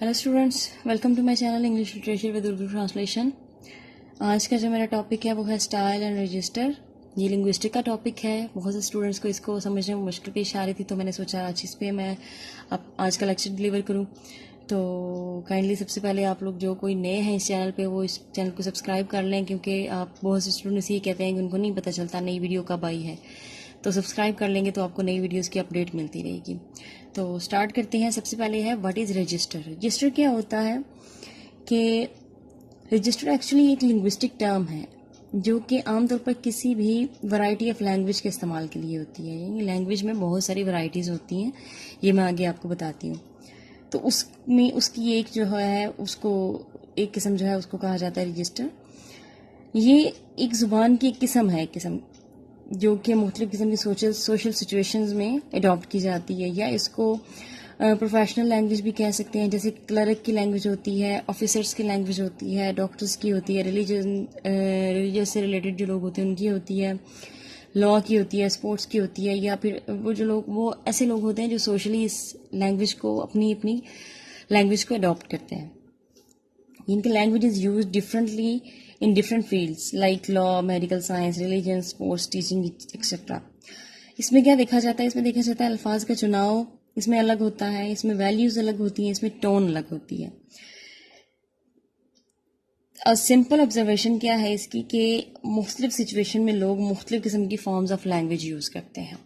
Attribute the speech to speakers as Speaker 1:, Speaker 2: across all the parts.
Speaker 1: Hello students, welcome to my channel English literature with Urdu translation. आज का जो मेरा टॉपिक है वो है स्टाइल एंड रजिस्टर। ये लिंग्विस्टिक का टॉपिक है। बहुत से स्टूडेंट्स को इसको समझने में मुश्किल पेश आ रही थी, तो मैंने सोचा आज इस पे मैं अब आज का लेक्चर डिलीवर करूं। तो काइंडली सबसे पहले आप लोग जो कोई नए हैं इस चैनल पे वो इस चैनल को सब्सक्राइब कर लें, क्योंकि आप बहुत से स्टूडेंट्स ये कहते हैं कि उनको नहीं पता चलता नई वीडियो कब आई है। तो सब्सक्राइब कर लेंगे तो आपको नई वीडियोस की अपडेट मिलती रहेगी। तो स्टार्ट करते हैं। सबसे पहले है व्हाट इज़ रजिस्टर। रजिस्टर क्या होता है कि रजिस्टर एक्चुअली एक लिंग्विस्टिक टर्म है जो कि आमतौर पर किसी भी वैरायटी ऑफ लैंग्वेज के इस्तेमाल के लिए होती है। यानी लैंग्वेज में बहुत सारी वैरायटीज़ होती हैं, ये मैं आगे आपको बताती हूँ। तो उसमें उसकी एक जो है उसको एक किस्म जो है उसको कहा जाता है रजिस्टर। ये एक ज़ुबान की एक किस्म है, एक किस्म जो कि मुख्तलिफ़ किस्म की सोशल सिचुएशंस में अडॉप्ट की जाती है, या इसको प्रोफेशनल लैंग्वेज भी कह सकते हैं। जैसे क्लर्क की लैंग्वेज होती है, ऑफिसर्स की लैंग्वेज होती है, डॉक्टर्स की होती है, रिलीजियस से रिलेटेड जो लोग होते हैं उनकी होती है, लॉ की होती है, स्पोर्ट्स की होती है, या फिर वो ऐसे लोग होते हैं जो सोशली इस लैंग्वेज को अपनी अपनी लैंग्वेज को अडॉप्ट करते हैं। इनकी language is use differently in different fields like law, medical science, religion, sports, teaching, etc. इसमें क्या देखा जाता है? इसमें देखा जाता है अल्फाज का चुनाव इसमें अलग होता है, इसमें वैल्यूज अलग होती हैं, इसमें टोन अलग होती है। और सिंपल ऑब्जर्वेशन क्या है इसकी कि मुख्तलिफ सिचुएशन में लोग मुख्तलिफ किस्म की फॉर्म्स ऑफ लैंग्वेज यूज़ करते हैं।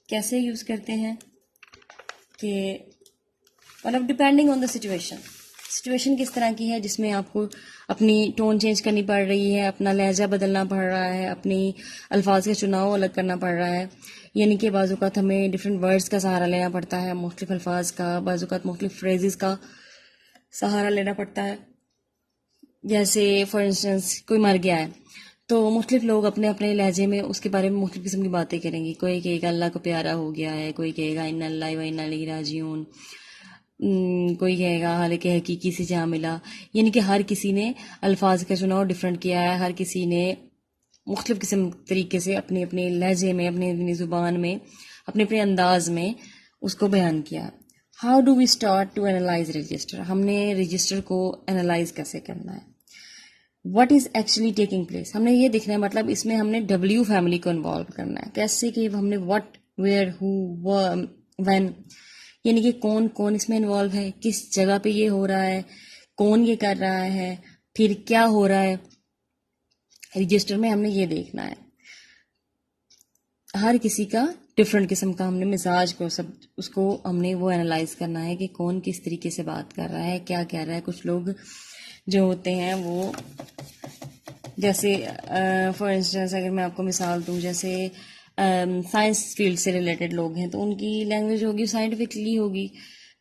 Speaker 1: कैसे यूज़ करते हैं कि मतलब डिपेंडिंग ऑन द सिचुएशन किस तरह की है, जिसमें आपको अपनी टोन चेंज करनी पड़ रही है, अपना लहजा बदलना पड़ रहा है, अपनी अल्फाज का चुनाव अलग करना पड़ रहा है। यानी कि बाज़-औक़ात हमें डिफरेंट वर्ड्स का सहारा लेना पड़ता है, मुख्तलिफ अल्फाज का, बाज़-औक़ात मुख्तलिफ फ्रेजेस का सहारा लेना पड़ता है। जैसे फॉर इंस्टेंस कोई मर गया है तो मुख्तलिफ लोग अपने अपने लहजे में उसके बारे में मुख्तलिफ किस्म की बातें करेंगे। कोई कहेगा अल्लाह को प्यारा हो गया है, कोई कहेगा इन्ना लिल्लाहि व इन्ना इलैहि राजिऊन, कोई कहेगा हालांकि हकीकी से जहाँ मिला। यानी कि हर किसी ने अल्फाज का चुनाव डिफरेंट किया है, हर किसी ने मुख्तलिफ किस्म तरीके से अपने अपने लहजे में, अपनी अपनी ज़ुबान में, अपने अपने अंदाज में उसको बयान किया। How do we start to analyse register. हमने रजिस्टर को एनालाइज कैसे करना है। What is actually taking place, हमने ये देखना है। मतलब इसमें हमने डब्ल्यू फैमिली को इन्वॉल्व करना है। कैसे कि हमने व्हाट, वेयर, हु, व्हेन, यानी कि कौन कौन इसमें इन्वॉल्व है, किस जगह पे ये हो रहा है, कौन ये कर रहा है, फिर क्या हो रहा है। रजिस्टर में हमने ये देखना है। हर किसी का डिफरेंट किस्म का हमने मिजाज को सब उसको हमने वो एनालाइज करना है कि कौन किस तरीके से बात कर रहा है, क्या कह रहा है। कुछ लोग जो होते हैं वो जैसे फॉर इंस्टेंस अगर मैं आपको मिसाल दूं, जैसे साइंस फील्ड से रिलेटेड लोग हैं तो उनकी लैंग्वेज होगी साइंटिफिकली होगी।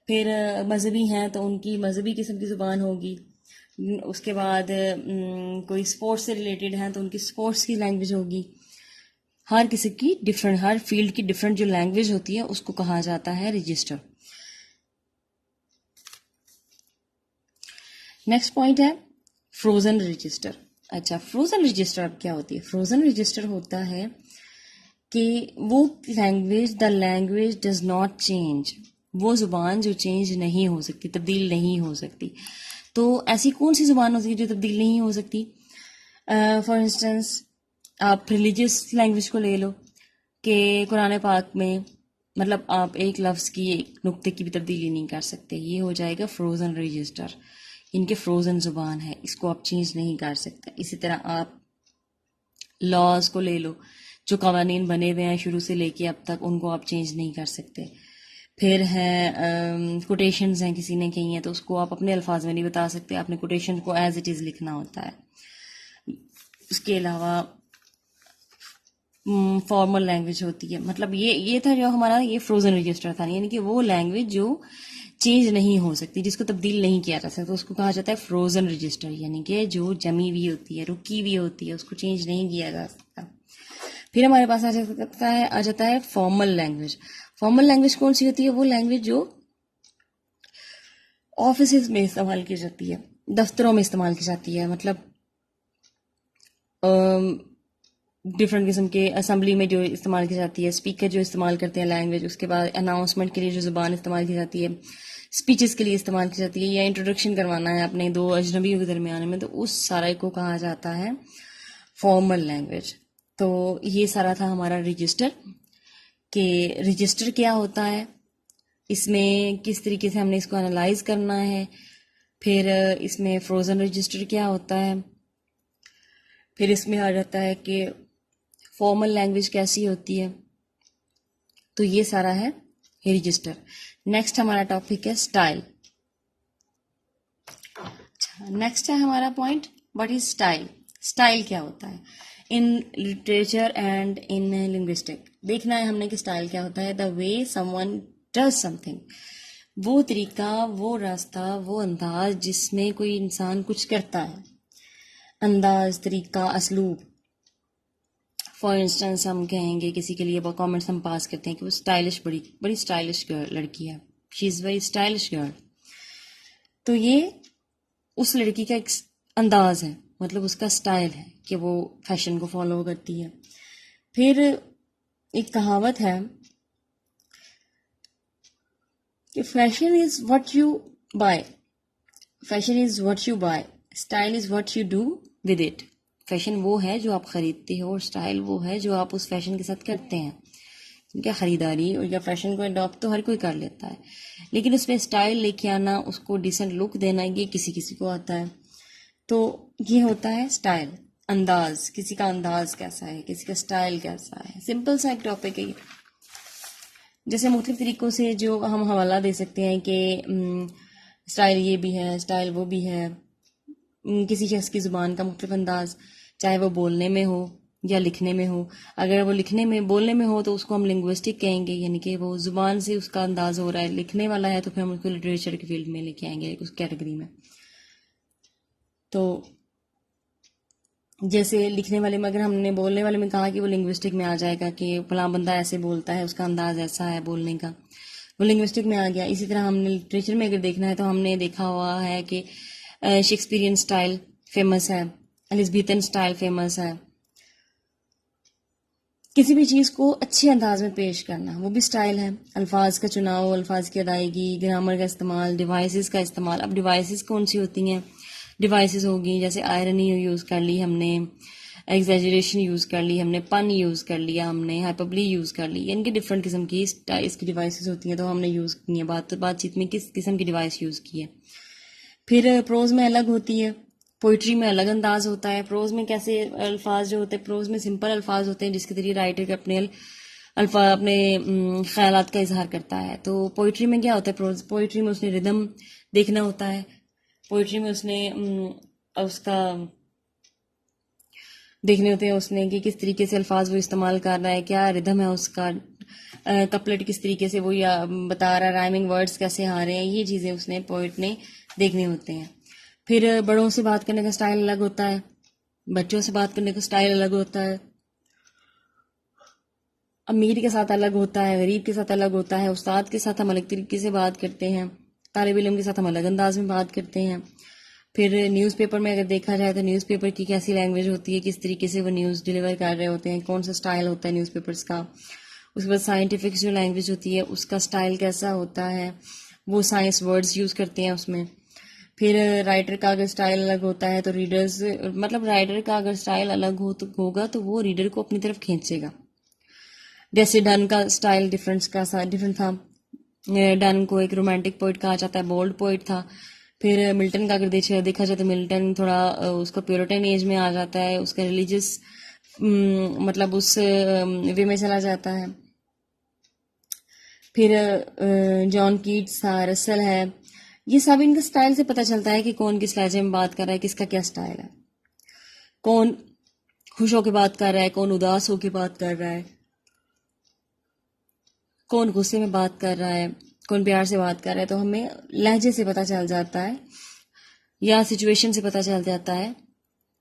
Speaker 1: फिर मजहबी हैं तो उनकी मजहबी किस्म की ज़ुबान होगी। उसके बाद कोई स्पोर्ट्स से रिलेटेड हैं तो उनकी स्पोर्ट्स की लैंग्वेज होगी। हर किसी की डिफरेंट, हर फील्ड की डिफरेंट जो लैंग्वेज होती है उसको कहा जाता है रजिस्टर। नेक्स्ट पॉइंट है फ्रोजन रजिस्टर। अच्छा, फ्रोजन रजिस्टर अब क्या होती है? फ्रोजन रजिस्टर होता है कि वो language, the language does not change, वो ज़ुबान जो चेंज नहीं हो सकती, तब्दील नहीं हो सकती। तो ऐसी कौन सी ज़ुबान होती है जो तब्दील नहीं हो सकती? फॉर इंस्टेंस आप रिलीजियस लैंग्वेज को ले लो कि कुरान पाक में मतलब आप एक लफ्ज़ की एक नुक्ते की भी तब्दीली नहीं कर सकते, ये हो जाएगा फ्रोज़न रजिस्टर। इनके फ्रोज़न ज़ुबान है, इसको आप चेंज नहीं कर सकते। इसी तरह आप लॉज को ले लो, जो कवानीन बने हुए हैं शुरू से लेके अब तक, उनको आप चेंज नहीं कर सकते। फिर है कोटेशंस हैं, किसी ने कही हैं तो उसको आप अपने अल्फाज में नहीं बता सकते, आपने कोटेशन को एज इट इज़ लिखना होता है। उसके अलावा फॉर्मल लैंग्वेज होती है। मतलब ये था जो हमारा ये फ्रोजन रजिस्टर था, यानी कि वो लैंग्वेज जो चेंज नहीं हो सकती, जिसको तब्दील नहीं किया जा सकता, तो उसको कहा जाता है फ्रोजन रजिस्टर। यानी कि जो जमी हुई होती है, रुकी हुई होती है, उसको चेंज नहीं किया जा सकता। फिर हमारे पास आ जाता है फॉर्मल लैंग्वेज। फॉर्मल लैंग्वेज कौन सी होती है? वो लैंग्वेज जो ऑफिस में इस्तेमाल की जाती है, दफ्तरों में इस्तेमाल की जाती है। मतलब डिफरेंट किस्म के असेंबली में जो इस्तेमाल की जाती है, स्पीकर जो इस्तेमाल करते हैं लैंग्वेज, उसके बाद अनाउंसमेंट के लिए जो ज़ुबान इस्तेमाल की जाती है, स्पीचेस के लिए इस्तेमाल की जाती है, या इंट्रोडक्शन करवाना है अपने दो अजनबियों के दरमियान में, तो उस सारे को कहा जाता है फॉर्मल लैंग्वेज। तो ये सारा था हमारा रजिस्टर, कि रजिस्टर क्या होता है, इसमें किस तरीके से हमने इसको एनालाइज करना है, फिर इसमें फ्रोज़न रजिस्टर क्या होता है, फिर इसमें आ जाता है कि फॉर्मल लैंग्वेज कैसी होती है। तो ये सारा है रजिस्टर। नेक्स्ट हमारा टॉपिक है स्टाइल। नेक्स्ट है हमारा point, what is style. Style क्या होता है in literature and in linguistic. देखना है हमने कि स्टाइल क्या होता है। The way someone does something, वो तरीका, वो रास्ता, वो अंदाज जिसमें कोई इंसान कुछ करता है। अंदाज, तरीका, असलूब। फॉर इंस्टेंस हम कहेंगे किसी के लिए कमेंट्स हम पास करते हैं कि वो स्टाइलिश, बड़ी बड़ी स्टाइलिश लड़की है, she is very stylish girl. तो ये उस लड़की का एक अंदाज है, मतलब उसका स्टाइल है कि वो फैशन को फॉलो करती है। फिर एक कहावत है कि fashion is what you buy, fashion is what you buy, style is what you do with it. Fashion वो है जो आप खरीदते हो और स्टाइल वो है जो आप उस फैशन के साथ करते हैं। क्योंकि खरीदारी और या फैशन को अडॉप्ट तो हर कोई कर लेता है, लेकिन उसमें स्टाइल लेके आना, उसको डिसेंट लुक देना, ये किसी किसी को आता है। तो ये होता है स्टाइल, अंदाज, किसी का अंदाज कैसा है, किसी का स्टाइल कैसा है। सिंपल सा एक टॉपिक है। जैसे मुख्तलिफ तरीकों से जो हम हवाला दे सकते हैं कि स्टाइल ये भी है, स्टाइल वो भी है। किसी शख्स की ज़ुबान का मुख्तलिफ अंदाज, चाहे वो बोलने में हो या लिखने में हो। अगर वो लिखने में, बोलने में हो तो उसको हम लिंग्विस्टिक कहेंगे, यानी कि वो ज़ुबान से उसका अंदाज हो रहा है। लिखने वाला है तो फिर हम उसको लिटरेचर की फील्ड में लेके आएंगे, उस कैटेगरी में। तो जैसे लिखने वाले में, अगर हमने बोलने वाले में कहा कि वो लिंग्विस्टिक में आ जाएगा कि फलां बंदा ऐसे बोलता है, उसका अंदाज ऐसा है बोलने का, वो लिंग्विस्टिक में आ गया। इसी तरह हमने लिटरेचर में अगर देखना है तो हमने देखा हुआ है कि शेक्सपियरियन स्टाइल फेमस है, एलिज़ाबेथन स्टाइल फेमस है। किसी भी चीज़ को अच्छे अंदाज में पेश करना, वो भी स्टाइल है। अल्फाज का चुनाव, अल्फाज की अदायगी, ग्रामर का इस्तेमाल, डिवाइसेस का इस्तेमाल। अब डिवाइसेस कौन सी होती हैं? डिवाइसेस होगी जैसे आयरनी यूज़ कर ली हमने, एग्जैजरेशन यूज़ कर ली हमने, पन यूज़ कर लिया हमने, हाइपरबली यूज़ कर ली। इनकी डिफरेंट किस्म की इसकी डिवाइसेस होती हैं, तो हमने यूज़ की है। बातचीत में किस किस्म की डिवाइस यूज़ की है। फिर प्रोज में अलग होती है, पोइट्री में अलग अंदाज होता है। प्रोज में कैसे अल्फाज जो होते हैं, प्रोज में सिंपल अल्फाज होते हैं जिसके जरिए राइटर अपने ख्यालात का इजहार करता है। तो पोइट्री में क्या होता है, पोइट्री में उसने रिदम देखना होता है। पोइट्री में उसने उसका देखने होते हैं उसने कि किस तरीके से अल्फाज वो इस्तेमाल कर रहा है, क्या रिदम है उसका, कपलेट किस तरीके से वो या बता रहा है, राइमिंग वर्ड्स कैसे आ रहे हैं, ये चीज़ें उसने पोइट ने देखने होते हैं। फिर बड़ों से बात करने का स्टाइल अलग होता है, बच्चों से बात करने का स्टाइल अलग होता है, अमीर के साथ अलग होता है, गरीब के साथ अलग होता है, उस्ताद के साथ हम अलग तरीके से बात करते हैं, तालिब इल्म के साथ हम अलग अंदाज में बात करते हैं। फिर न्यूज़पेपर में अगर देखा जाए तो न्यूज़पेपर की कैसी लैंग्वेज होती है, किस तरीके से वो न्यूज़ डिलीवर कर रहे होते हैं, कौन सा स्टाइल होता है न्यूज़पेपर्स का। उसके बाद साइंटिफिक जो लैंग्वेज होती है उसका स्टाइल कैसा होता है, वो साइंस वर्ड्स यूज़ करते हैं उसमें। फिर राइटर का अगर स्टाइल अलग होता है तो रीडर्स, मतलब राइटर का अगर स्टाइल अलग होगा तो वो रीडर को अपनी तरफ खींचेगा। जैसे डन का स्टाइल डिफरेंट था। डन को एक रोमांटिक पोइट कहा जाता है, बोल्ड पोइट था। फिर मिल्टन का अगर देखा जाए तो मिल्टन थोड़ा उसका प्योरिटन एज में आ जाता है, उसका रिलीजियस मतलब उस वे में चला जाता है। फिर जॉन कीट्स था, रसल है, ये सब इनके स्टाइल से पता चलता है कि कौन किस लहजे में बात कर रहा है, किसका क्या स्टाइल है, कौन खुश होकर बात कर रहा है, कौन उदास होकर बात कर रहा है, कौन गुस्से में बात कर रहा है, कौन प्यार से बात कर रहा है। तो हमें लहजे से पता चल जाता है या सिचुएशन से पता चल जाता है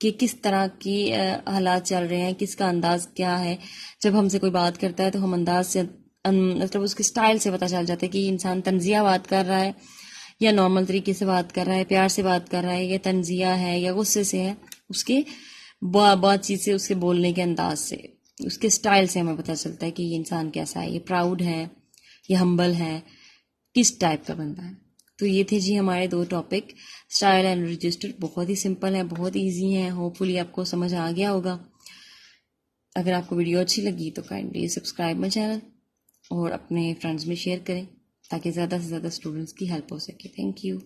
Speaker 1: कि किस तरह की हालात चल रहे हैं, किसका अंदाज क्या है। जब हमसे कोई बात करता है तो हम अंदाज से, मतलब उसके स्टाइल से पता चल जाता है कि इंसान तंजिया बात कर रहा है या नॉर्मल तरीके से बात कर रहा है, प्यार से बात कर रहा है, या तंजिया है या गुस्से से है। उसके बातचीत से, उसके बोलने के अंदाज से, उसके स्टाइल से हमें पता चलता है कि ये इंसान कैसा है, ये प्राउड है, ये हम्बल है, किस टाइप का बंदा है। तो ये थे जी हमारे 2 टॉपिक, स्टाइल एंड रजिस्टर। बहुत ही सिंपल है, बहुत ईजी है, होपफुली आपको समझ आ गया होगा। अगर आपको वीडियो अच्छी लगी तो काइंडली सब्सक्राइब माई चैनल और अपने फ्रेंड्स में शेयर करें ताकि ज़्यादा से ज़्यादा स्टूडेंट्स की हेल्प हो सके। Thank you.